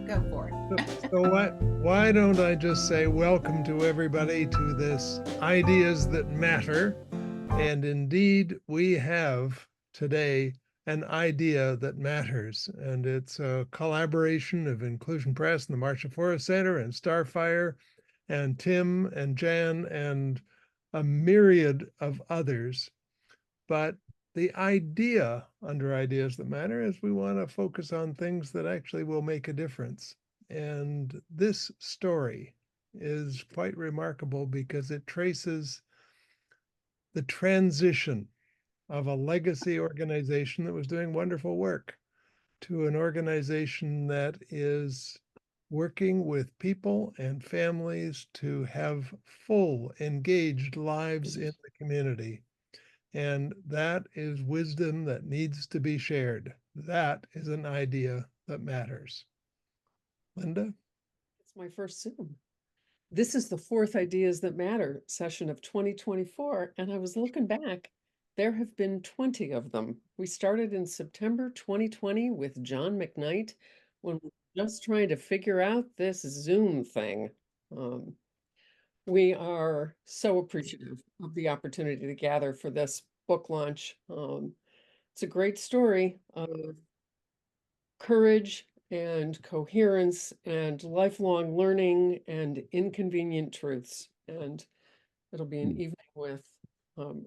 Go for So, it. why don't I just say welcome to everybody to this Ideas That Matter? And indeed, we have today an idea that matters. And it's a collaboration of Inclusion Press and the Marshall Forest Center and Starfire and Tim and Jan and a myriad of others. But the idea under Ideas That Matter is we want to focus on things that actually will make a difference. And this story is quite remarkable because it traces the transition of a legacy organization that was doing wonderful work to an organization that is working with people and families to have full, engaged lives in the community. And that is wisdom that needs to be shared. That is an idea that matters. Linda? It's my first Zoom. This is the fourth Ideas That Matter session of 2024, and I was looking back. There have been 20 of them. We started in September 2020 with John McKnight when we were just trying to figure out this Zoom thing. We are so appreciative of the opportunity to gather for this book launch. It's a great story of courage and coherence and lifelong learning and inconvenient truths. And it'll be an evening with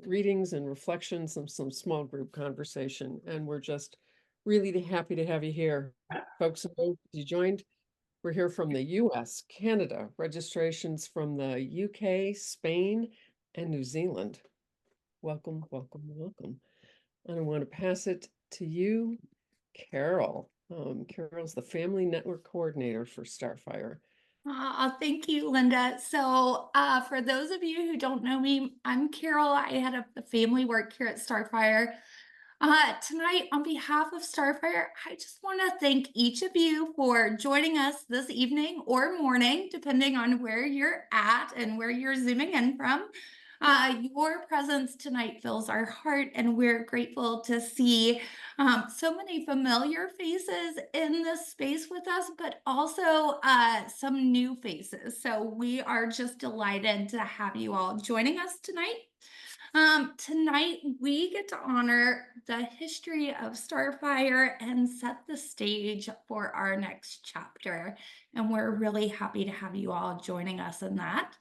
readings and reflections and some small group conversation. And we're just really happy to have you here. Folks, you joined. We're here from the US, Canada, registrations from the UK, Spain, and New Zealand. Welcome, welcome, welcome. And I want to pass it to you, Carol. Carol's the Family Network Coordinator for Starfire. Thank you, Linda. So for those of you who don't know me, I'm Carol. I head up the family work here at Starfire. Tonight, on behalf of Starfire, I just want to thank each of you for joining us this evening or morning, depending on where you're at and where you're zooming in from. Your presence tonight fills our heart, and we're grateful to see so many familiar faces in this space with us, but also some new faces. So we are just delighted to have you all joining us tonight. Tonight, we get to honor the history of Starfire and set the stage for our next chapter. And we're really happy to have you all joining us in that.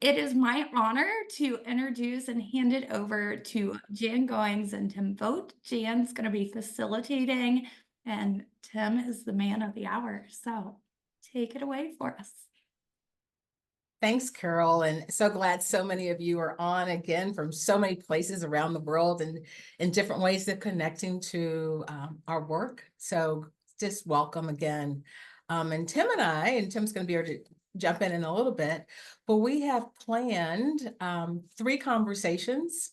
It is my honor to introduce and hand it over to Jan Goings and Tim Vogt. Jan's going to be facilitating, and Tim is the man of the hour. So take it away for us. Thanks, Carol, and so glad so many of you are on again from so many places around the world and in different ways of connecting to our work. So just welcome again. And Tim's going to be able to jump in a little bit, but we have planned 3 conversations,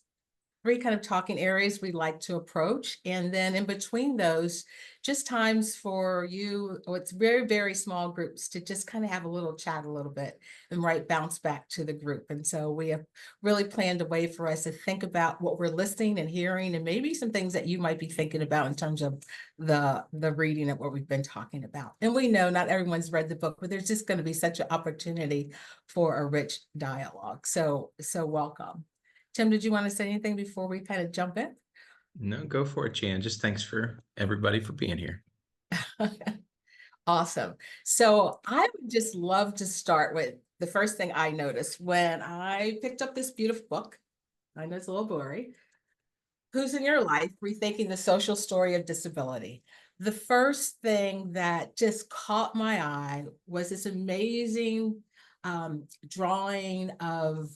3 kind of talking areas we'd like to approach. And then in between those, just times for you, it's very, very small groups to just kind of have a little chat a little bit and bounce back to the group. And so we have really planned a way for us to think about what we're listening and hearing, and maybe some things that you might be thinking about in terms of the reading of what we've been talking about. And we know not everyone's read the book, but there's just going to be such an opportunity for a rich dialogue. So welcome. Tim, did you want to say anything before we kind of jump in? No, go for it, Jan. Just thanks for everybody for being here. Awesome. So I would just love to start with the first thing I noticed when I picked up this beautiful book. I know it's a little blurry. Who's in Your Life? Rethinking the Social Story of Disability. The first thing that just caught my eye was this amazing drawing of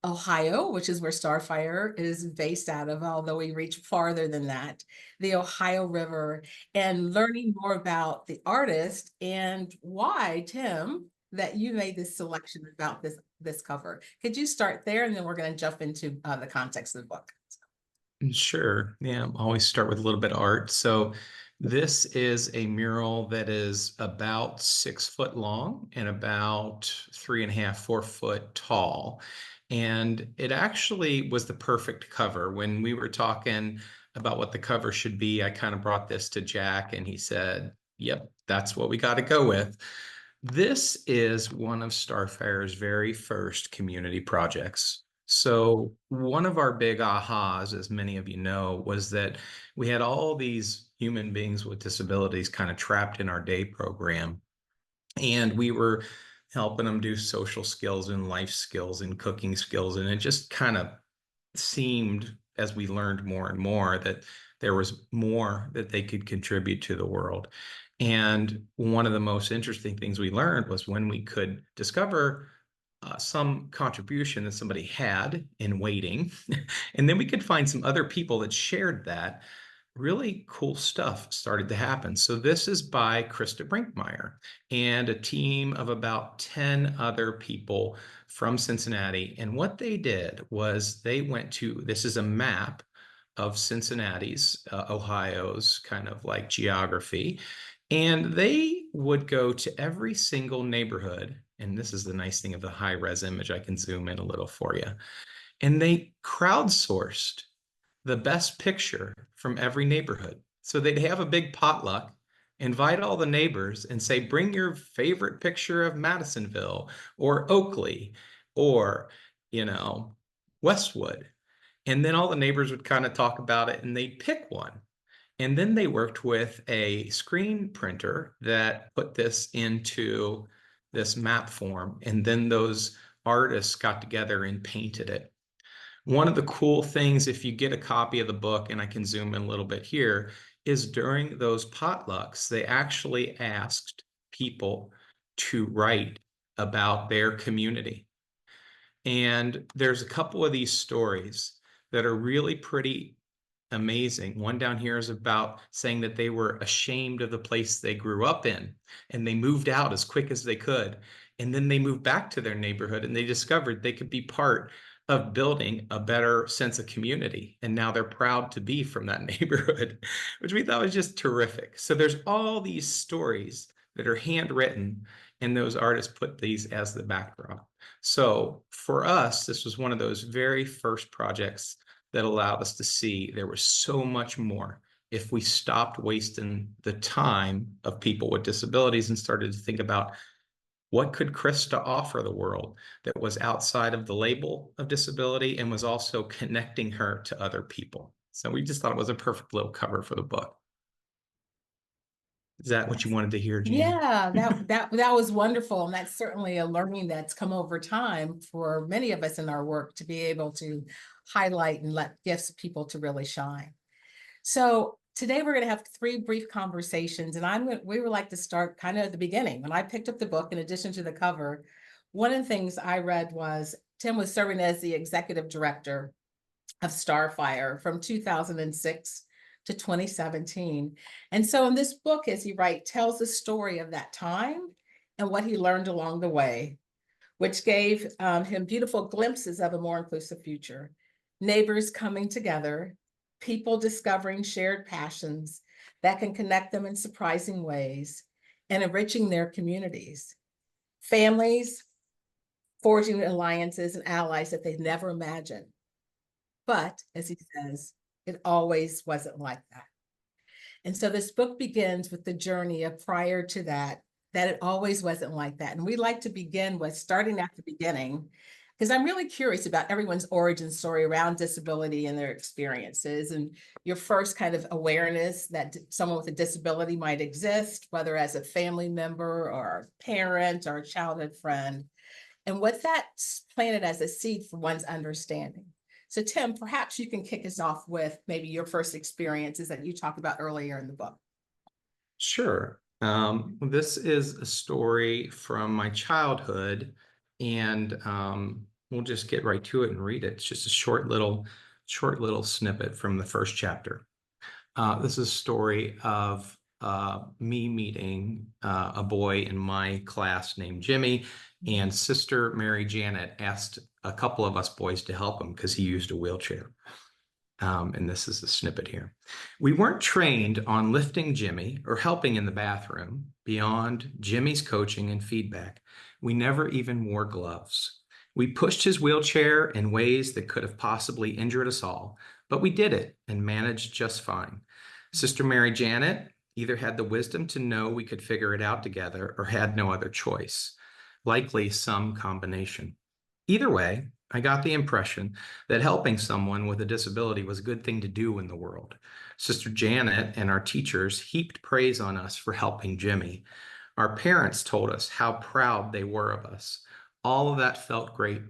Ohio, which is where Starfire is based out of, although we reach farther than that, the Ohio River, and learning more about the artist and why, Tim, that you made this selection about this cover. Could you start there, and then we're going to jump into the context of the book. Sure. Yeah, always start with a little bit of art. So this is a mural that is about 6 foot long and about 3.5, 4 foot tall. And it actually was the perfect cover. When we were talking about what the cover should be, I kind of brought this to Jack and he said, Yep, that's what we got to go with. This is one of Starfire's very first community projects. So one of our big ahas, as many of you know, was that we had all these human beings with disabilities kind of trapped in our day program. And we were helping them do social skills and life skills and cooking skills. And it just kind of seemed, as we learned more and more, that there was more that they could contribute to the world. And one of the most interesting things we learned was when we could discover some contribution that somebody had in waiting, and then we could find some other people that shared that, really cool stuff started to happen. So this is by Krista Brinkmeyer and a team of about 10 other people from Cincinnati. And what they did was they went to, this is a map of Cincinnati's, Ohio's kind of like geography. And they would go to every single neighborhood. And this is the nice thing of the high res image. I can zoom in a little for you. And they crowdsourced the best picture from every neighborhood. So they'd have a big potluck, invite all the neighbors and say, bring your favorite picture of Madisonville or Oakley or, Westwood. And then all the neighbors would kind of talk about it and they'd pick one. And then they worked with a screen printer that put this into this map form. And then those artists got together and painted it. One of the cool things, if you get a copy of the book, and I can zoom in a little bit here, is during those potlucks, they actually asked people to write about their community. And there's a couple of these stories that are really pretty amazing. One down here is about saying that they were ashamed of the place they grew up in and they moved out as quick as they could. And then they moved back to their neighborhood and they discovered they could be part of building a better sense of community. And now they're proud to be from that neighborhood, which we thought was just terrific. So there's all these stories that are handwritten and those artists put these as the backdrop. So for us, this was one of those very first projects that allowed us to see there was so much more if we stopped wasting the time of people with disabilities and started to think about what could Krista offer the world that was outside of the label of disability and was also connecting her to other people. So we just thought it was a perfect little cover for the book. Is that what you wanted to hear, Jean? Yeah, that was wonderful. And that's certainly a learning that's come over time for many of us in our work to be able to highlight and let gifts of people to really shine. So today we're going to have 3 brief conversations, and we would like to start kind of at the beginning. When I picked up the book, in addition to the cover, one of the things I read was Tim was serving as the executive director of Starfire from 2006 to 2017. And so in this book, as he writes, tells the story of that time and what he learned along the way, which gave him beautiful glimpses of a more inclusive future. Neighbors coming together, people discovering shared passions that can connect them in surprising ways and enriching their communities. Families forging alliances and allies that they never imagined. But as he says, it always wasn't like that. And so this book begins with the journey of prior to that it always wasn't like that. And we like to begin with starting at the beginning, because I'm really curious about everyone's origin story around disability and their experiences and your first kind of awareness that someone with a disability might exist, whether as a family member or a parent or a childhood friend, and what that's planted as a seed for one's understanding. So Tim, perhaps you can kick us off with maybe your first experiences that you talked about earlier in the book. Sure. This is a story from my childhood, and we'll just get right to it and read it. It's just a short little snippet from the first chapter. This is a story of me meeting a boy in my class named Jimmy, and Sister Mary Janet asked a couple of us boys to help him because he used a wheelchair. And this is the snippet here. We weren't trained on lifting Jimmy or helping in the bathroom beyond Jimmy's coaching and feedback. We never even wore gloves. We pushed his wheelchair in ways that could have possibly injured us all, but we did it and managed just fine. Sister Mary Janet either had the wisdom to know we could figure it out together or had no other choice, likely some combination. Either way, I got the impression that helping someone with a disability was a good thing to do in the world. Sister Janet and our teachers heaped praise on us for helping Jimmy. Our parents told us how proud they were of us. All of that felt great.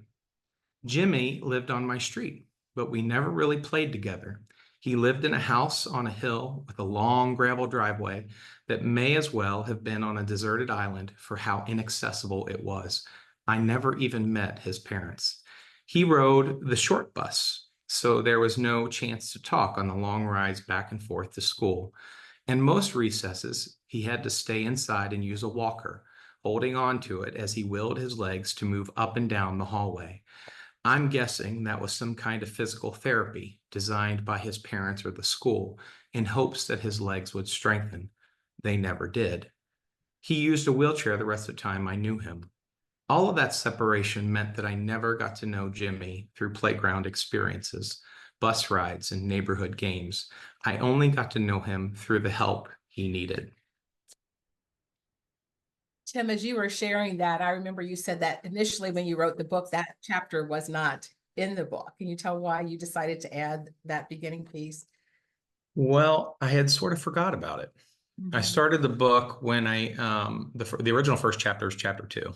Jimmy lived on my street, but we never really played together. He lived in a house on a hill with a long gravel driveway that may as well have been on a deserted island for how inaccessible it was. I never even met his parents. He rode the short bus, so there was no chance to talk on the long rides back and forth to school. And most recesses, he had to stay inside and use a walker, holding on to it as he willed his legs to move up and down the hallway. I'm guessing that was some kind of physical therapy designed by his parents or the school in hopes that his legs would strengthen. They never did. He used a wheelchair the rest of the time I knew him. All of that separation meant that I never got to know Jimmy through playground experiences, bus rides, and neighborhood games. I only got to know him through the help he needed. Tim, as you were sharing that, I remember you said that initially when you wrote the book, that chapter was not in the book. Can you tell why you decided to add that beginning piece? Well, I had sort of forgot about it. I started the book when the original first chapter is chapter 2.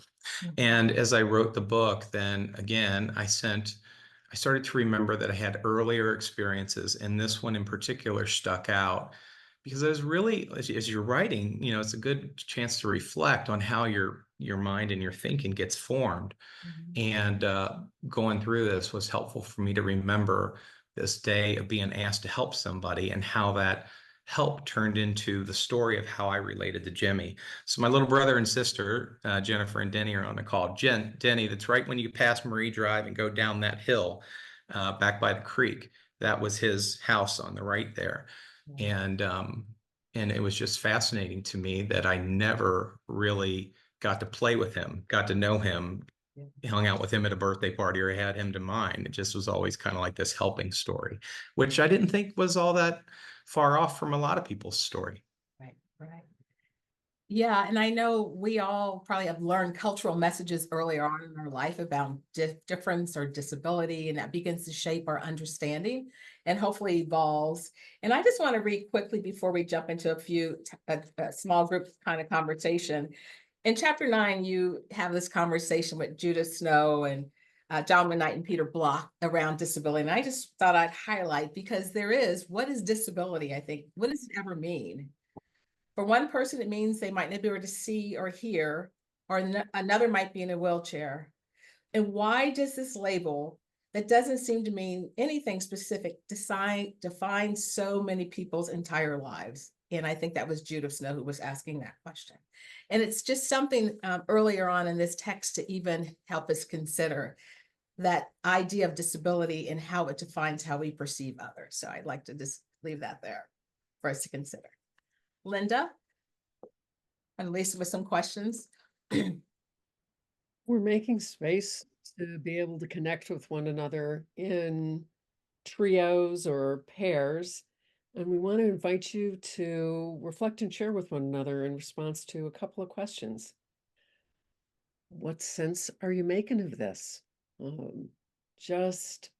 And as I wrote the book, then again, I started to remember that I had earlier experiences, and this one in particular stuck out because I was really, as you're writing, it's a good chance to reflect on how your mind and your thinking gets formed. And going through this was helpful for me to remember this day of being asked to help somebody and how that help turned into the story of how I related to Jimmy. So my little brother and sister, Jennifer and Denny, are on the call. Denny, that's right when you pass Marie Drive and go down that hill back by the creek. That was his house on the right there. And it was just fascinating to me that I never really got to play with him, got to know him, hung out with him at a birthday party or had him to mine. It just was always kind of like this helping story, which I didn't think was all that far off from a lot of people's story. Right, right. Yeah, and I know we all probably have learned cultural messages earlier on in our life about difference or disability, and that begins to shape our understanding and hopefully evolves. And I just want to read quickly before we jump into a small group kind of conversation. In chapter 9, you have this conversation with Judith Snow and John Knight and Peter Block around disability. And I just thought I'd highlight, because what is disability? I think, what does it ever mean? For one person, it means they might not be able to see or hear, or another might be in a wheelchair. And why does this label, that doesn't seem to mean anything specific, define so many people's entire lives? And I think that was Judith Snow who was asking that question. And it's just something earlier on in this text to even help us consider that idea of disability and how it defines how we perceive others. So I'd like to just leave that there for us to consider. Linda and Lisa with some questions. We're making space to be able to connect with one another in trios or pairs. And we want to invite you to reflect and share with one another in response to a couple of questions. What sense are you making of this? Just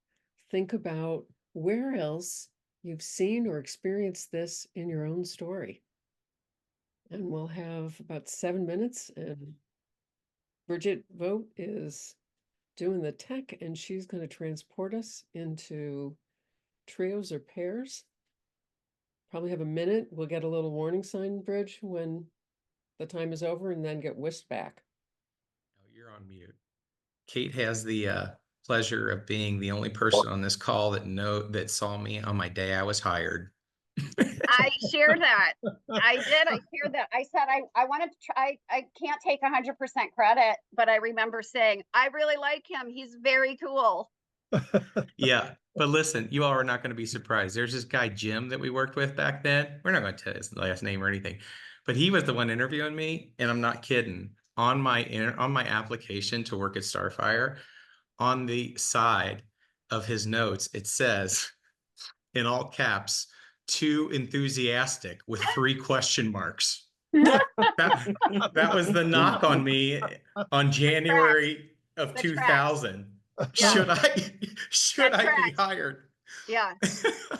think about where else you've seen or experienced this in your own story. And we'll have about 7 minutes, and Bridget Vogt is doing the tech, and she's going to transport us into trios or pairs. Probably have a minute. We'll get a little warning sign, Bridge, when the time is over, and then get whisked back. Oh, you're on mute. Kate has the pleasure of being the only person on this call that saw me on my day I was hired. I share that. I did. I shared that. I said I wanted to try. I can't take 100% credit, but I remember saying, I really like him. He's very cool. Yeah, but listen, you all are not going to be surprised. There's this guy, Jim, that we worked with back then. We're not going to tell his last name or anything, but he was the one interviewing me, and I'm not kidding. On my application to work at Starfire, on the side of his notes, it says in all caps, too enthusiastic with 3 question marks. That was the knock on me on January of The tracks. 2000. Yeah. Should I be tracks. hired? Yeah.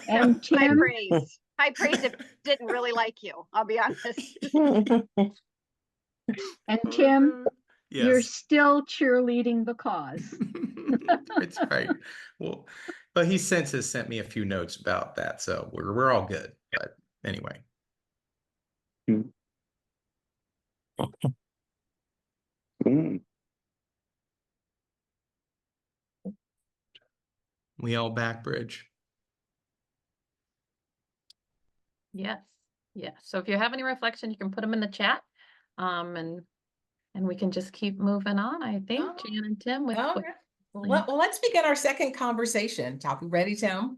And High Tim, praise. High praise if didn't really like you. I'll be honest. and Tim, you're Yes. still cheerleading the cause. That's right. Well, but he since has sent me a few notes about that, so we're all good. But anyway. We all back, Bridge. Yes. Yes. So if you have any reflection, you can put them in the chat. And we can just keep moving on, I think, Oh, Jan and Tim with All what- right. Well, let's begin our second conversation. Talk, ready, Tim?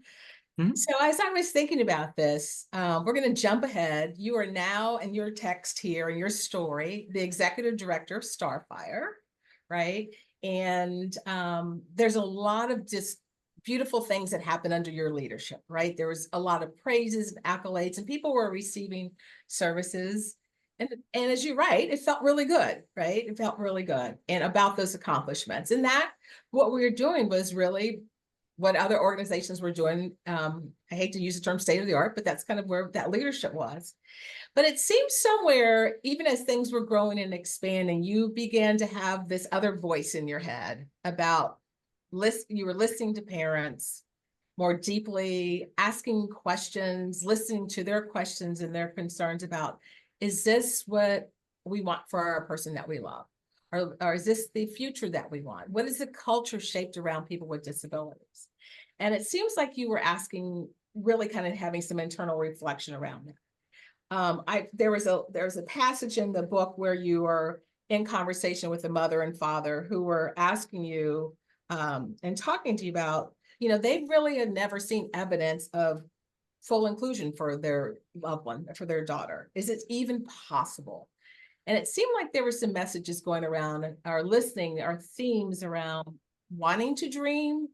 So as I was thinking about this, we're going to jump ahead. You are now in your text here in your story, the executive director of Starfire, right? And there's a lot of just beautiful things that happened under your leadership, right? There was a lot of praises and accolades, and people were receiving services. And as you write, it felt really good, right? It felt really good and about those accomplishments. And that what we were doing was really what other organizations were doing. I hate to use the term state of the art, but that's kind of where that leadership was. But it seems somewhere, even as things were growing and expanding, you began to have this other voice in your head about you were listening to parents more deeply, asking questions, listening to their questions and their concerns about, is this what we want for our person that we love? Or is this the future that we want? What is the culture shaped around people with disabilities? And it seems like you were asking, really kind of having some internal reflection around that. There was a passage in the book where you were in conversation with a mother and father who were asking you and talking to you about, they really had never seen evidence of full inclusion for their loved one, for their daughter. Is it even possible? And it seemed like there were some messages going around our listening, our themes around wanting to dream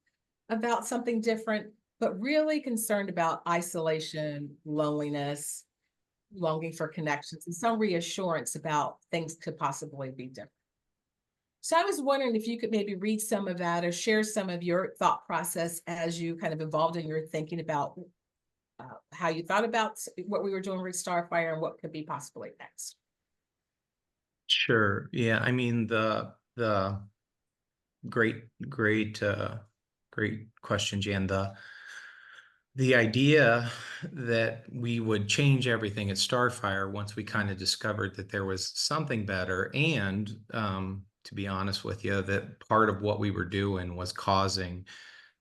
about something different, but really concerned about isolation, loneliness, longing for connections, and some reassurance about things could possibly be different. So I was wondering if you could maybe read some of that or share some of your thought process as you kind of evolved in your thinking about how you thought about what we were doing with Starfire and what could be possibly next. Sure. Yeah. I mean, the great question, Jan. The idea that we would change everything at Starfire once we kind of discovered that there was something better, and to be honest with you, that part of what we were doing was causing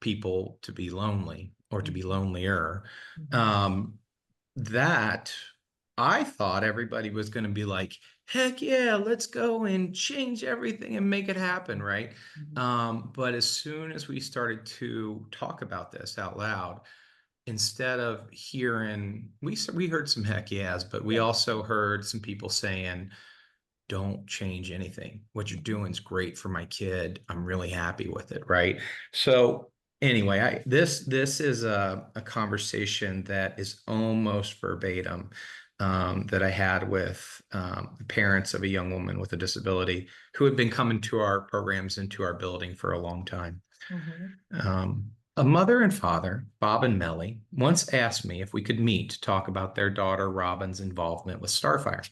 people to be lonely or to be lonelier. That I thought everybody was going to be like, heck yeah, let's go and change everything and make it happen, right? But as soon as we started to talk about this out loud, instead of hearing, we heard some heck yeahs, but we also heard some people saying, don't change anything. What you're doing is great for my kid. I'm really happy with it, right? So anyway, this is a conversation that is almost verbatim that I had with the parents of a young woman with a disability who had been coming to our programs and to our building for a long time. A mother and father, Bob and Melly, once asked me if we could meet to talk about their daughter Robin's involvement with Starfire.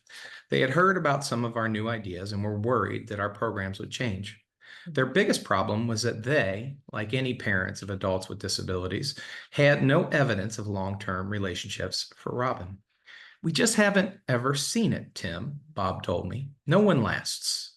They had heard about some of our new ideas and were worried that our programs would change. Their biggest problem was that they, like any parents of adults with disabilities, had no evidence of long-term relationships for Robin. We just haven't ever seen it, Tim, Bob told me. No one lasts.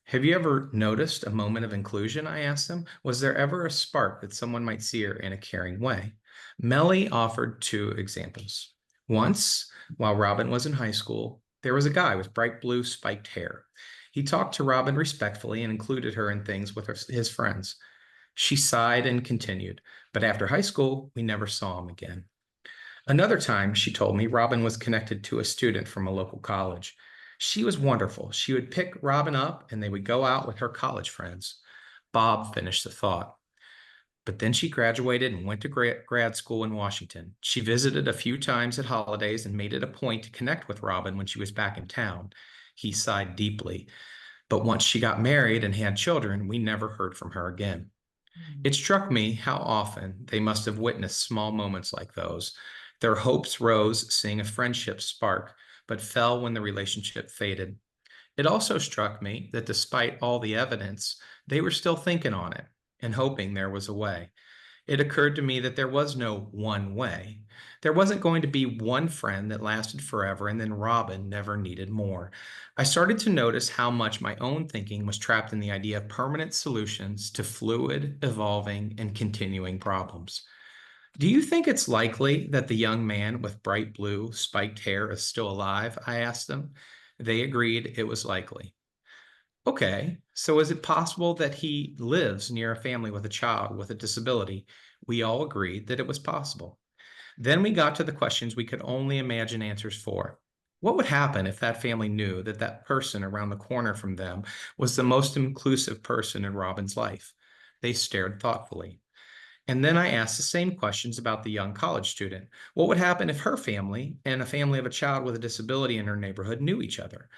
Have you ever noticed a moment of inclusion? I asked them. Was there ever a spark that someone might see her in a caring way? Melly offered 2 examples. Once, while Robin was in high school, there was a guy with bright blue spiked hair. He talked to Robin respectfully and included her in things with his friends. She sighed and continued, but after high school, we never saw him again. Another time, she told me, Robin was connected to a student from a local college. She was wonderful. She would pick Robin up and they would go out with her college friends. Bob finished the thought. But then she graduated and went to grad school in Washington. She visited a few times at holidays and made it a point to connect with Robin when she was back in town. He sighed deeply. But once she got married and had children, we never heard from her again. It struck me how often they must have witnessed small moments like those. Their hopes rose seeing a friendship spark, but fell when the relationship faded. It also struck me that despite all the evidence, they were still thinking on it and hoping there was a way. It occurred to me that there was no one way. There wasn't going to be one friend that lasted forever and then Robin never needed more. I started to notice how much my own thinking was trapped in the idea of permanent solutions to fluid, evolving, and continuing problems. Do you think it's likely that the young man with bright blue, spiked hair is still alive? I asked them. They agreed it was likely. Okay, so is it possible that he lives near a family with a child with a disability? We all agreed that it was possible. Then we got to the questions we could only imagine answers for. What would happen if that family knew that that person around the corner from them was the most inclusive person in Robin's life? They stared thoughtfully. And then I asked the same questions about the young college student. What would happen if her family and a family of a child with a disability in her neighborhood knew each other?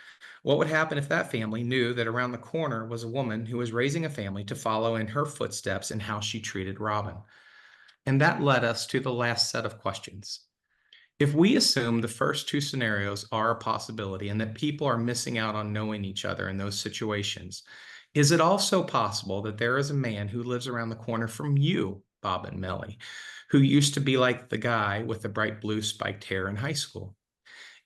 What would happen if that family knew that around the corner was a woman who was raising a family to follow in her footsteps in how she treated Robin? And that led us to the last set of questions. If we assume the first two scenarios are a possibility and that people are missing out on knowing each other in those situations, is it also possible that there is a man who lives around the corner from you, Bob and Melly, who used to be like the guy with the bright blue spiked hair in high school?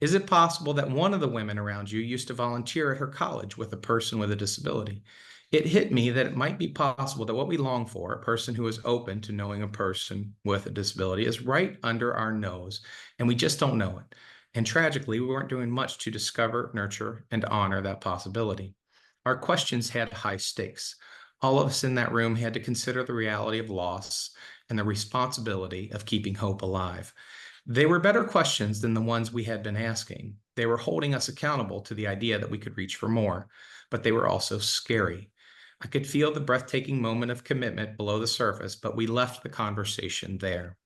Is it possible that one of the women around you used to volunteer at her college with a person with a disability? It hit me that it might be possible that what we long for, a person who is open to knowing a person with a disability, is right under our nose, and we just don't know it. And tragically, we weren't doing much to discover, nurture, and honor that possibility. Our questions had high stakes. All of us in that room had to consider the reality of loss and the responsibility of keeping hope alive. They were better questions than the ones we had been asking. They were holding us accountable to the idea that we could reach for more, but they were also scary. I could feel the breathtaking moment of commitment below the surface, but we left the conversation there.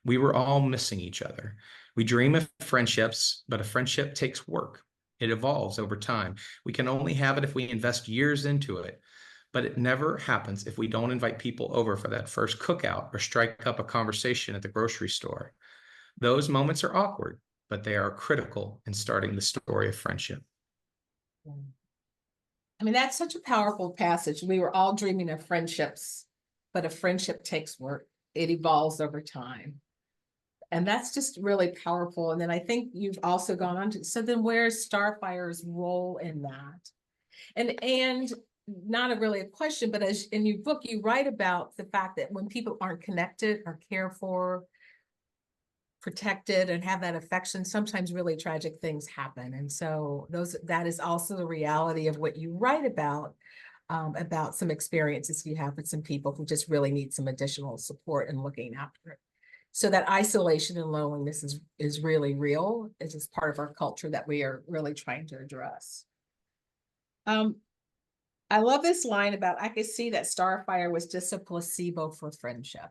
We were all missing each other. We dream of friendships, but a friendship takes work. It evolves over time. We can only have it if we invest years into it, but it never happens if we don't invite people over for that first cookout or strike up a conversation at the grocery store. Those moments are awkward, but they are critical in starting the story of friendship. I mean, that's such a powerful passage. We were all dreaming of friendships, but a friendship takes work. It evolves over time. And that's just really powerful. And then I think you've also gone on to, so then where's Starfire's role in that? And not really a question, but as in your book, you write about the fact that when people aren't connected or cared for, protected and have that affection, sometimes really tragic things happen. And so that is also the reality of what you write about some experiences you have with some people who just really need some additional support and looking after it. So that isolation and loneliness is really real. It's just part of our culture that we are really trying to address. I love this line about, I could see that Starfire was just a placebo for friendship.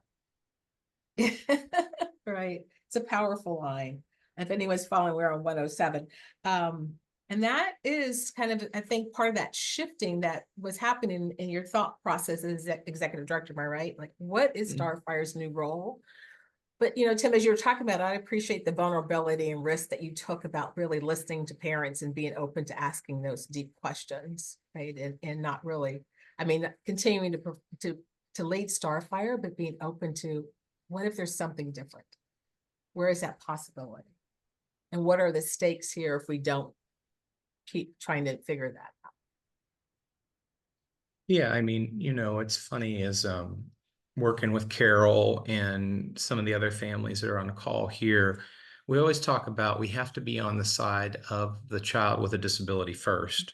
Right. It's a powerful line. If anyone's following, we're on 107. And that is kind of, I think, part of that shifting that was happening in your thought process as executive director, am I right? Like, what is Starfire's new role? But, Tim, as you were talking about, I appreciate the vulnerability and risk that you took about really listening to parents and being open to asking those deep questions, right? And not really, I mean, continuing to lead Starfire, but being open to what if there's something different? Where is that possibility? And what are the stakes here if we don't keep trying to figure that out? Yeah, I mean, it's funny is working with Carol and some of the other families that are on the call here, we always talk about we have to be on the side of the child with a disability first,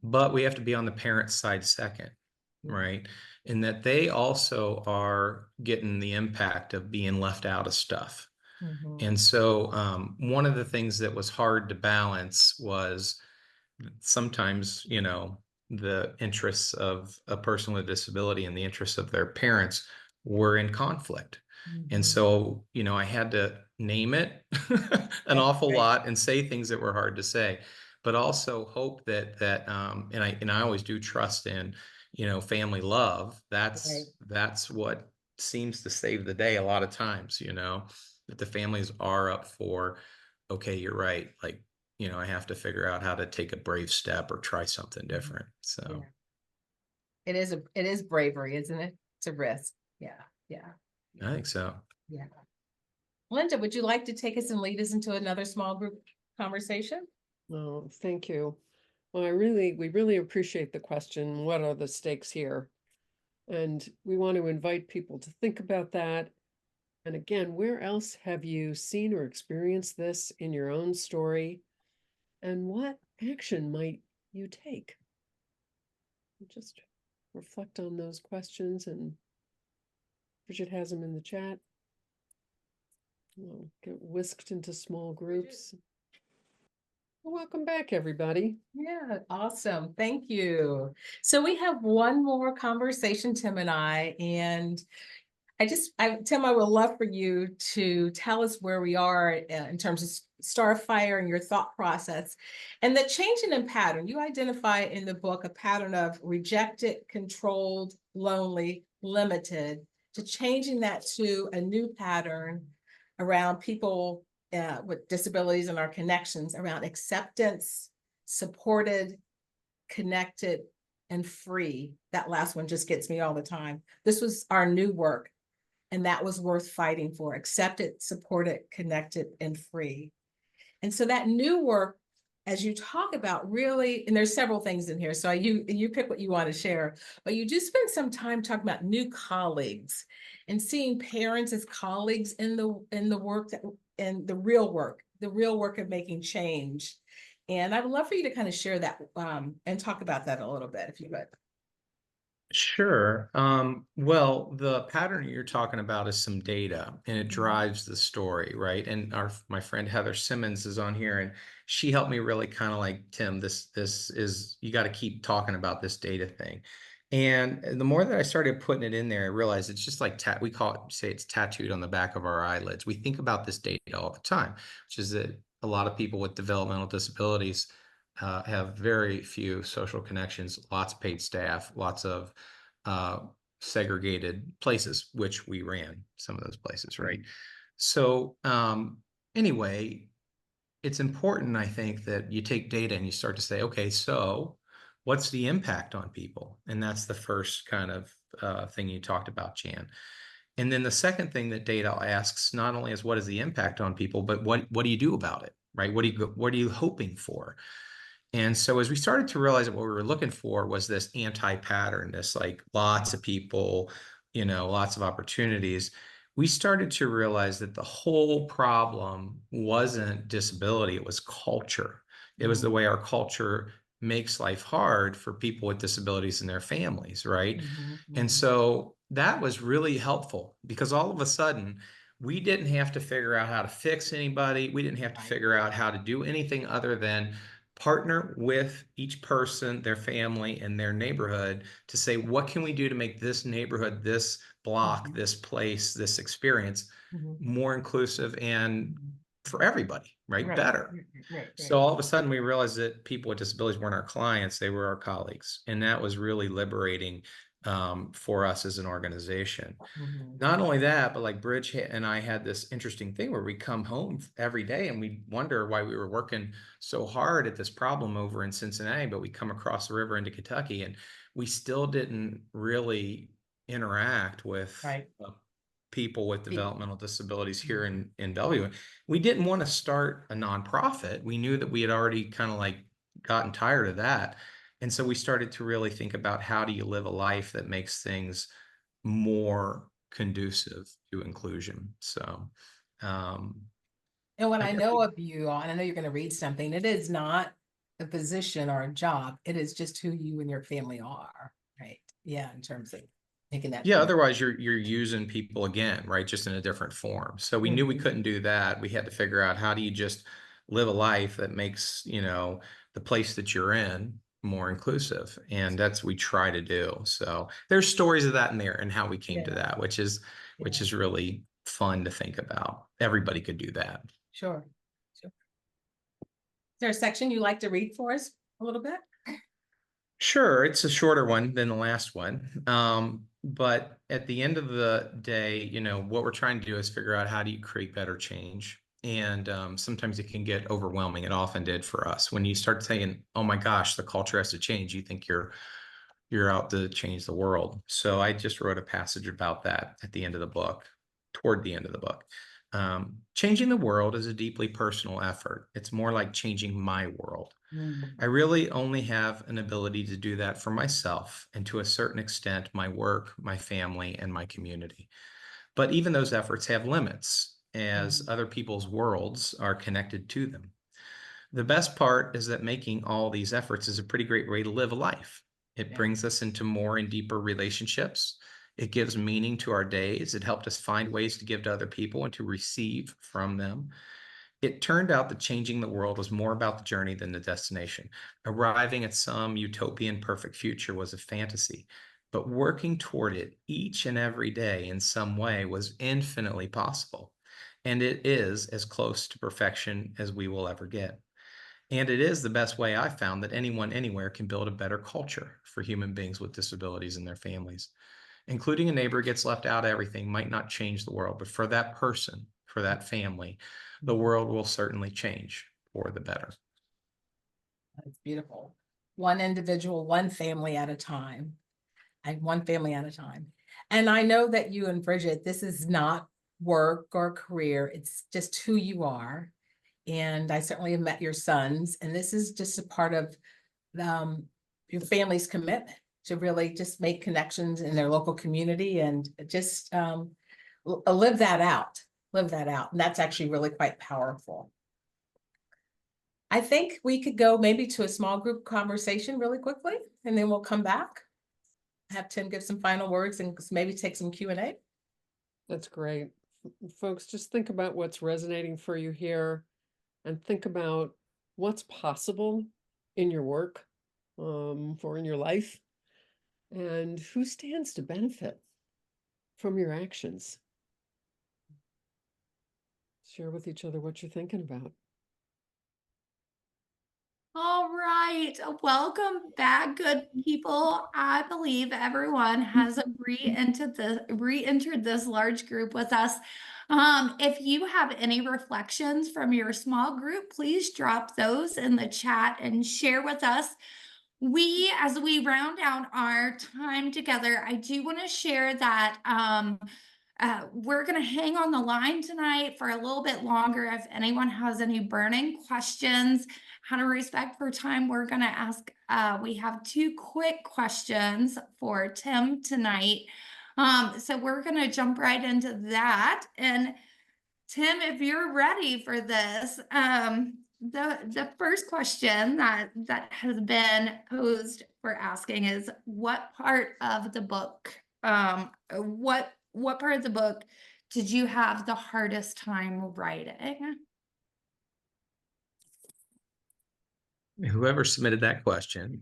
but we have to be on the parent's side second, right? And that they also are getting the impact of being left out of stuff. And so one of the things that was hard to balance was sometimes, the interests of a person with a disability and the interests of their parents were in conflict. And Mhm. so, you know, I had to name it an Right, awful right, lot and say things that were hard to say, but also hope and I always do trust in, you know, family love. right. That's what seems to save the day a lot of times, you know, that the families are up for, okay, you're right. Like, you know, I have to figure out how to take a brave step or try something Mhm. different. So Yeah. It is bravery, isn't it? It's a risk. Yeah, yeah, I think so. yeah. Linda, would you like to take us and lead us into another small group conversation? Oh, thank you. Well, we really appreciate the question, what are the stakes here? And we want to invite people to think about that. And again, where else have you seen or experienced this in your own story? And what action might you take? Just reflect on those questions, and Bridget has them in the chat. We'll get whisked into small groups. Welcome back, everybody. Yeah, awesome. Thank you. So we have one more conversation, Tim and and Tim, I would love for you to tell us where we are in terms of Starfire and your thought process and the changing in pattern. You identify in the book a pattern of rejected, controlled, lonely, limited, to changing that to a new pattern around people with disabilities and our connections around acceptance, supported, connected, and free. That last one just gets me all the time. This was our new work, and that was worth fighting for: accepted, supported, connected, and free. And so that new work, as you talk about, really, and there's several things in here, so you pick what you want to share, but you do spend some time talking about new colleagues and seeing parents as colleagues in the work that and the real work of making change. And I'd love for you to kind of share that and talk about that a little bit, if you would. Sure. Well, the pattern you're talking about is some data and it drives the story, right? And my friend Heather Simmons is on here and she helped me really kind of like, Tim, this is, you got to keep talking about this data thing. And the more that I started putting it in there, I realized it's just like we call it, say it's tattooed on the back of our eyelids. We think about this data all the time, which is that a lot of people with developmental disabilities have very few social connections, lots of paid staff, lots of uh, segregated places, which we ran some of those places, right? So anyway, it's important, I think, that you take data and you start to say, okay, so what's the impact on people? And that's the first kind of thing you talked about, Jan. And then the second thing that data asks not only is what is the impact on people, but what do you do about it, right? What are you hoping for? And so as we started to realize that what we were looking for was this anti-pattern, this like lots of people, you know, lots of opportunities, we started to realize that the whole problem wasn't disability, it was culture. It was the way our culture makes life hard for people with disabilities and their families, right? And so that was really helpful because all of a sudden, we didn't have to figure out how to fix anybody. We didn't have to figure out how to do anything other than partner with each person, their family, and their neighborhood to say, what can we do to make this neighborhood, this block, this place, this experience more inclusive and for everybody, right? Better. So all of a sudden we realized that people with disabilities weren't our clients, they were our colleagues. And that was really liberating for us as an organization. Not only that, but like Bridge and I had this interesting thing where we come home every day and we wonder why we were working so hard at this problem over in Cincinnati, but we come across the river into Kentucky and we still didn't really interact with people with developmental disabilities here in Bellevue. We didn't want to start a nonprofit. We knew that we had already kind of like gotten tired of that. And so we started to really think about how do you live a life that makes things more conducive to inclusion. So, and what I I guess know of you, and I know you're going to read something, it is not a position or a job. It is just who you and your family are, right? Yeah, in terms of making that. yeah, otherwise you're using people again, right? Just in a different form. So we knew we couldn't do that. We had to figure out how do you just live a life that makes, you know, the place that you're in more inclusive, and that's what we try to do. So there's stories of that in there and how we came to Yeah. that, which is really fun to think about. Everybody could do that. Sure. Sure. Is there a section you'd like to read for us a little bit? Sure, it's a shorter one than the last one. But at the end of the day, what we're trying to do is figure out how do you create better change. And sometimes it can get overwhelming. It often did for us. When you start saying, oh my gosh, the culture has to change, you think you're out to change the world. So I just wrote a passage about that at the end of the book, toward the end of the book. Changing the world is a deeply personal effort. It's more like changing my world. I really only have an ability to do that for myself and to a certain extent, my work, my family, and my community. But even those efforts have limits as other people's worlds are connected to them. The best part is that making all these efforts is a pretty great way to live a life. It brings us into more and deeper relationships. It gives meaning to our days. It helped us find ways to give to other people and to receive from them. It turned out that changing the world was more about the journey than the destination. Arriving at some utopian perfect future was a fantasy, but working toward it each and every day in some way was infinitely possible. And it is as close to perfection as we will ever get. And it is the best way I've found that anyone anywhere can build a better culture for human beings with disabilities and their families. Including a neighbor who gets left out of everything might not change the world, but for that person, for that family, the world will certainly change for the better. That's beautiful. One individual, one family at a time. And one family at a time. And I know that you and Bridget, this is not work or career. It's just who you are. And I certainly have met your sons. And this is just a part of your family's commitment to really just make connections in their local community and just live that out. Live that out. And that's actually really quite powerful. I think we could go maybe to a small group conversation really quickly, and then we'll come back. Have Tim give some final words and maybe take some Q&A. That's great. Folks, just think about what's resonating for you here and think about what's possible in your work or in your life, and who stands to benefit from your actions. Share with each other what you're thinking about. All right, welcome back, good people. I believe everyone has re-entered this large group with us. If you have any reflections from your small group, please drop those in the chat and share with us. As we round out our time together, I do want to share that we're going to hang on the line tonight for a little bit longer. If anyone has any burning questions, how to respect for time, we're going to ask. We have 2 quick questions for Tim tonight. So we're going to jump right into that. And Tim, if you're ready for this, the first question that has been posed for asking is, what part of the book, what part of the book did you have the hardest time writing? Whoever submitted that question,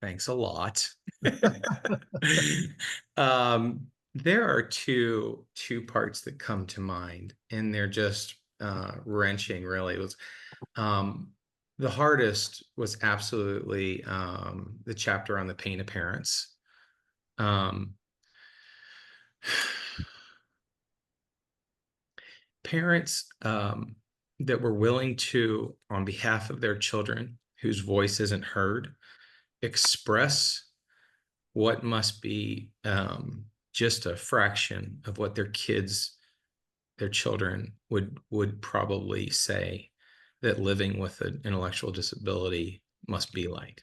thanks a lot. There are two parts that come to mind, and they're just wrenching, really. It was the hardest was absolutely the chapter on the pain of parents. Parents that were willing to, on behalf of their children whose voice isn't heard, express what must be just a fraction of what their children would probably say that living with an intellectual disability must be like.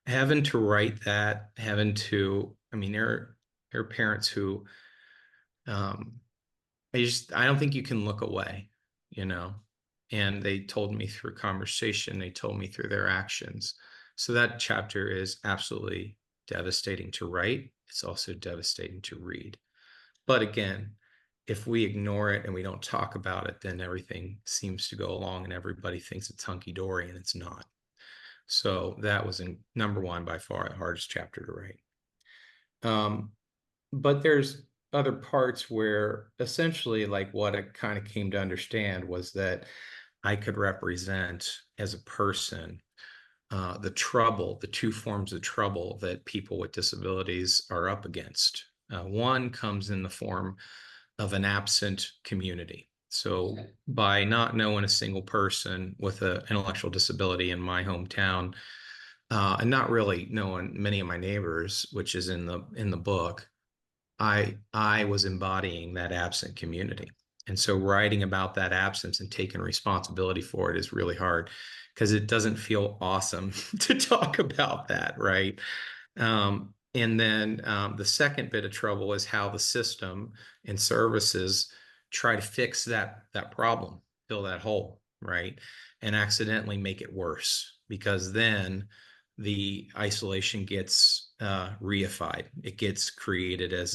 Having to write that, there are parents who I don't think you can look away, and they told me through conversation, they told me through their actions. So that chapter is absolutely devastating to write. It's also devastating to read. But again, if we ignore it and we don't talk about it, then everything seems to go along and everybody thinks it's hunky-dory, and it's not. So that was number one by far the hardest chapter to write. But there's other parts where essentially like what I kind of came to understand was that I could represent as a person the two forms of trouble that people with disabilities are up against. One comes in the form of an absent community. So by not knowing a single person with an intellectual disability in my hometown, and not really knowing many of my neighbors, which is in the book, I was embodying that absent community. And so writing about that absence and taking responsibility for it is really hard because it doesn't feel awesome to talk about that, right? And then the second bit of trouble is how the system and services try to fix that problem, fill that hole, right? And accidentally make it worse because then the isolation gets reified. It gets created as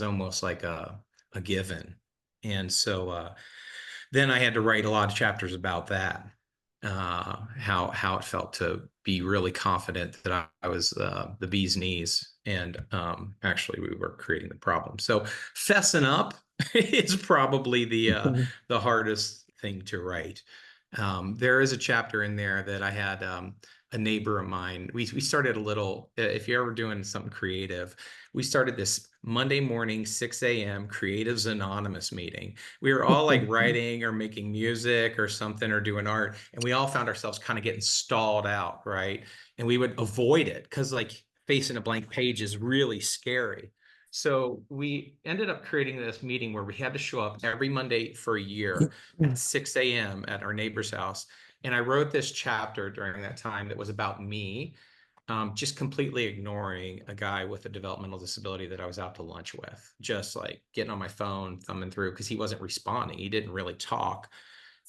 almost like a given. And so then I had to write a lot of chapters about that, how it felt to be really confident that I was the bee's knees, and actually we were creating the problem. So fessing up is probably the hardest thing to write. There is a chapter in there that I had a neighbor of mine. We started a little. If you're ever doing something creative, we started this Monday morning 6 a.m. Creatives Anonymous meeting. We were all like writing or making music or something or doing art, and we all found ourselves kind of getting stalled out, right? And we would avoid it because like facing a blank page is really scary. So we ended up creating this meeting where we had to show up every Monday for a year at 6 a.m. at our neighbor's house. And I wrote this chapter during that time that was about me, just completely ignoring a guy with a developmental disability that I was out to lunch with, just like getting on my phone, thumbing through because he wasn't responding. He didn't really talk.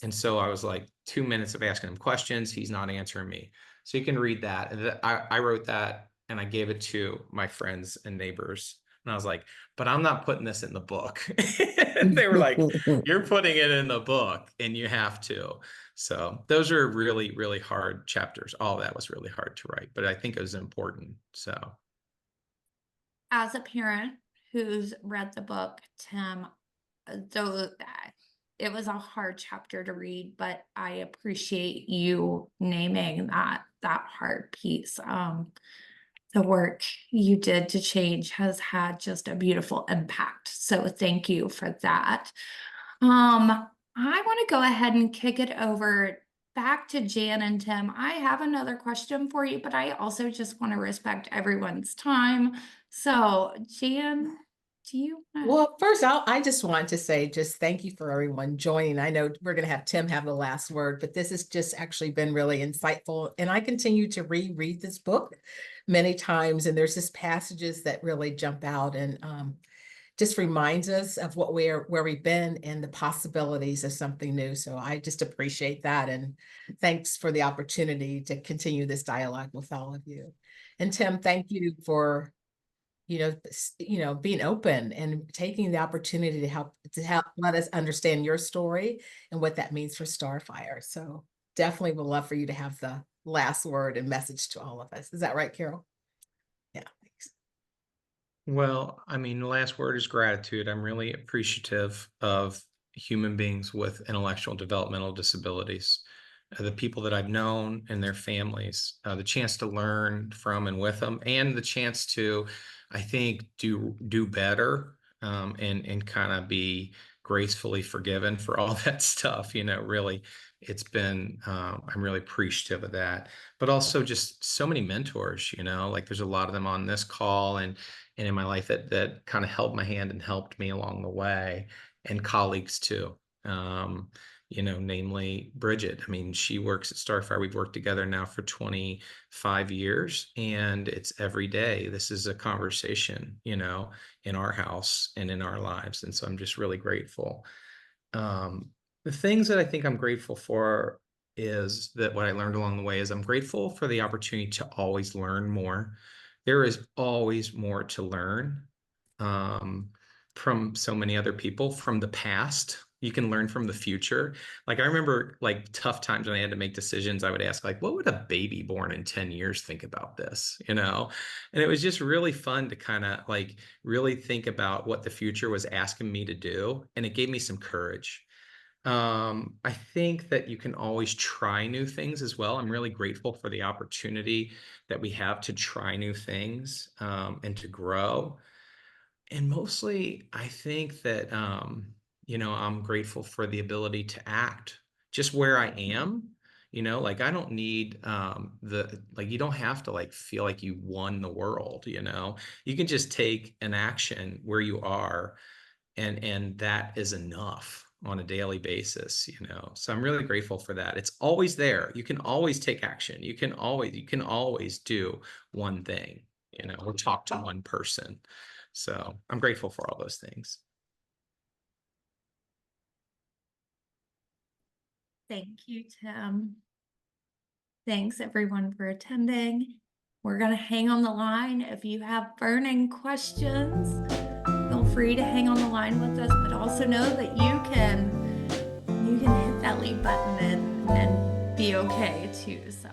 And so I was like 2 minutes of asking him questions. He's not answering me. So you can read that. I wrote that and I gave it to my friends and neighbors. And I was like, but I'm not putting this in the book. And they were like, you're putting it in the book and you have to. So those are really, really hard chapters. All that was really hard to write, but I think it was important. So As a parent who's read the book, Tim, though it was a hard chapter to read, but I appreciate you naming that hard piece. The work you did to change has had just a beautiful impact. So thank you for that. I want to go ahead and kick it over back to Jan and Tim. I have another question for you, but I also just want to respect everyone's time. So Jan, do you wanna... Well, first, I just want to say just thank you for everyone joining. I know we're going to have Tim have the last word, but this has just actually been really insightful. And I continue to reread this book many times, and there's just passages that really jump out and just reminds us of where we've been and the possibilities of something new. So I just appreciate that. And thanks for the opportunity to continue this dialogue with all of you. And Tim, thank you for being open and taking the opportunity to help let us understand your story and what that means for Starfire. So definitely would love for you to have the last word and message to all of us. Is that right, Carol? Yeah, thanks. well, I mean, the last word is gratitude. I'm really appreciative of human beings with intellectual and developmental disabilities, the people that I've known and their families, the chance to learn from and with them, and the chance to, I think, do better, and kind of be gracefully forgiven for all that stuff. Really, it's been, I'm really appreciative of that. But also just so many mentors, like there's a lot of them on this call and in my life that kind of held my hand and helped me along the way, and colleagues too. Namely Bridget. I mean, she works at Starfire. We've worked together now for 25 years, and it's every day. This is a conversation, in our house and in our lives. And so I'm just really grateful. The things that I think I'm grateful for is that what I learned along the way is I'm grateful for the opportunity to always learn more. There is always more to learn, from so many other people from the past, You can learn from the future. Like I remember like tough times when I had to make decisions, I would ask like, what would a baby born in 10 years think about this? You know? And it was just really fun to kind of like really think about what the future was asking me to do. And it gave me some courage. I think that you can always try new things as well. I'm really grateful for the opportunity that we have to try new things, and to grow. And mostly, I think that, I'm grateful for the ability to act just where I am. Like I don't need you don't have to like feel like you won the world, you can just take an action where you are, and that is enough on a daily basis. So I'm really grateful for that. It's always there. You can always take action. You can always do one thing, or talk to one person. So I'm grateful for all those things. Thank you, Tim. Thanks everyone for attending. We're going to hang on the line. If you have burning questions, feel free to hang on the line with us, but also know that you can hit that leave button and be okay too. So